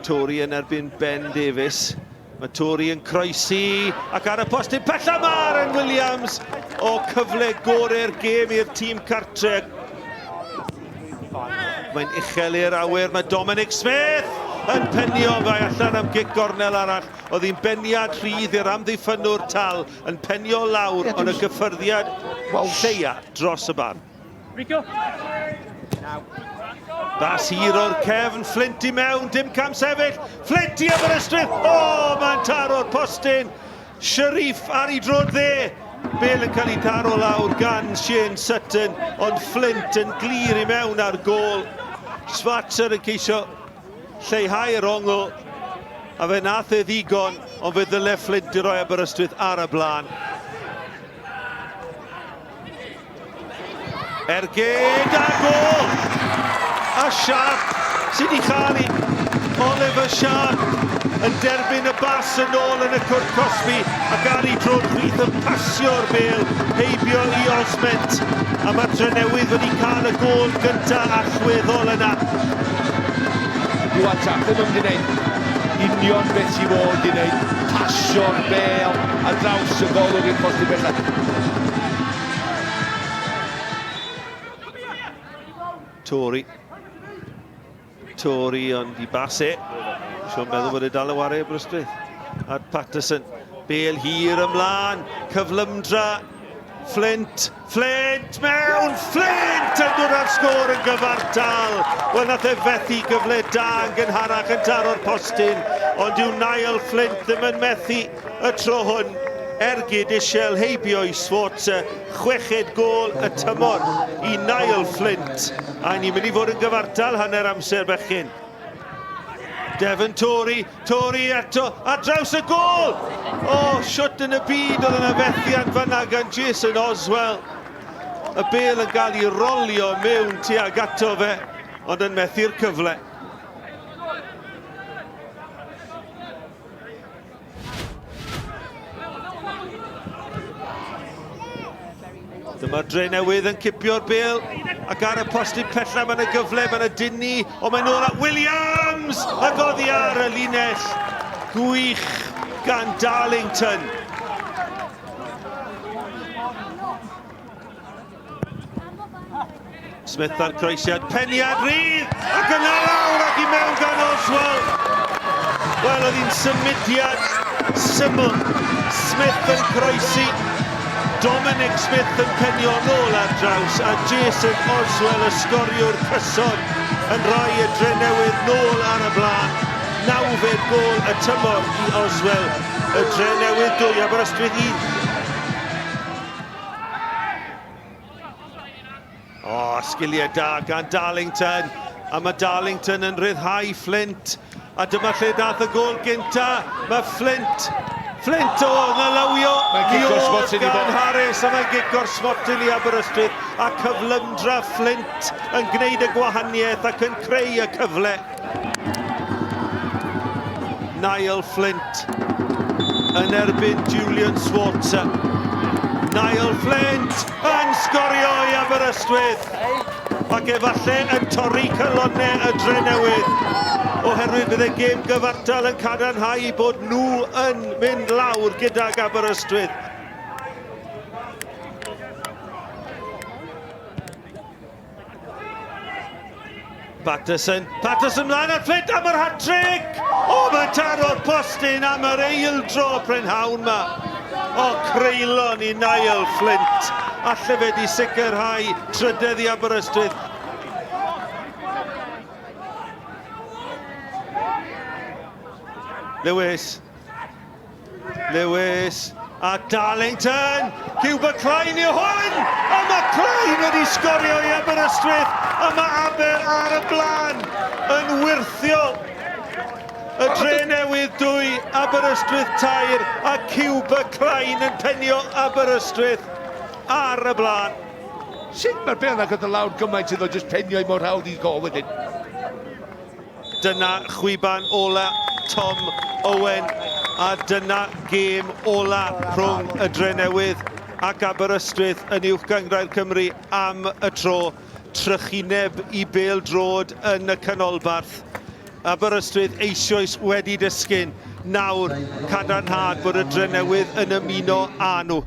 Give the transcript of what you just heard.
Tory yn erbyn Ben Davies. Mae Tory yn croesi ac ar y postyn pella Maren Williams o cyfle gorau'r gêm i'r tîm cartre. Mae'n uchel i'r awyr, mae Dominic Smith yn penio fe allan am gic gornel arall. Oedd hi'n beniad rhydd i'r amddiffynwr tal yn penio lawr ond y gyffyrddiad lleia dros y bar. Bas hir o'r cefn, Flint i mewn, dim cam sefyll, Flint i Aberystwyth, mae'n taro'r postyn, Sharif ar ei drod dde, Bale yn cael ei taro lawr gan Shane Sutton, ond Flint yn glir i mewn ar gôl. Schwarzer yn ceisio lleihau'r ongl, a fe nath e ddigon, ond fe ddyle Flint i roi Aberystwyth ar y blaen. Ergyd a gol! A Sharp sydd i chael Oliver Sharp yn derbyn y bas yn ôl yn y cwrt Cosby ac ar ei drod chwith yn pasio'r Bale heibio i Osment a mae Drenewydd wedi cael y gol gyntaf allweddol yna. Iwan Tapp ddim yn gwneud union beth sy'n fod i wneud, pasio'r Bale a draws y golwg i'r posti bellach. Tory ond i base. Si'n meddwl bod e dal y ware Aberystwyth. At Patterson. Bale hir ymlaen. Cyflymdra. Flint mewn. Flint yn dod ar sgôr yn gyfartal. Wel nath e fethu gyfle da yn gynharach yn taro'r postyn. Ond yw Niall Flint ddim yn methu y tro hwn. Ergyd isiel heibio i Schwarzer, chweched gol y tymor i Niall Flint. A ni'n mynd i fod yn gyfartal hanner amser bechyn. Devon Tory eto, a draws y gol! Siwt yn y byd oedd yna fethiant fanna gan Jason Oswell. Y Bale yn cael ei rolio mewn tuag ato fe, ond yn methu'r cyfle. Dyma Drenewydd yn cipio'r Bale ac ar y postyn pella mae'n y gyfle, mae'n y dynnu, ond mae'n ôl at Williams ac oddi ar y linell gwych gan Darlington. Smith ar croesiad, peniad rydd ac yna lawr ac i mewn gan Oswell. Wel, oedd hi'n symudiad syml. Smith yn croesi. Dominic Smith yn penio nôl ar draws a Jason Oswell y sgoriwr cyson yn rhoi y Drenewydd nôl ar y blaen. 9fed gol y tymor i Oswell. Y Drenewydd 2, Aberystwyth 1. Sgiliau da gan Darlington. A mae Darlington yn ryddhau Flint. A dyma lle dath y gol gynta. Mae Flint nalawio gan Harris a mae'n gicor smotyn i Aberystwyth a cyflymdra Flint yn gwneud y gwahaniaeth ac yn creu y cyfle. Niall Flint yn erbyn Julian Schwarzer. Niall Flint yn sgorio i Aberystwyth ac efallai yn torri cylonau y Drenewydd. Oherwydd bydd y gêm gyfartal yn cadarnhau bod nhw yn mynd lawr gydag Aberystwyth. Patterson mlaen at Flint am yr hat-trick! Mae'n taro'r postyn am yr eildro prynhawn yma. Creulon i Niall Flint. Alle fe di sicrhau trydydd i Aberystwyth. Lewis a Darlington, Cuba Klein yw hwn, a mae Klein wedi sgorio i Aberystwyth, a mae Aber ar y blaen yn wirthiol. Y Drenewydd 2, Aberystwyth 3, a Cuba Klein yn penio Aberystwyth ar y blaen. Sut mae'r Bale yn agor lawr gymaint iddo jyst penio i mor hawdd i gol wedyn? Dyna chwiban ola Tom Owen a dyna gêm ola rhwng y Drenewydd ac Aberystwyth yn uwch gangrair Cymru am y tro. Trychineb i bêl-drod yn y canolbarth. Aberystwyth eisoes wedi dysgu nawr cadarnhad bod y Drenewydd yn ymuno â nhw.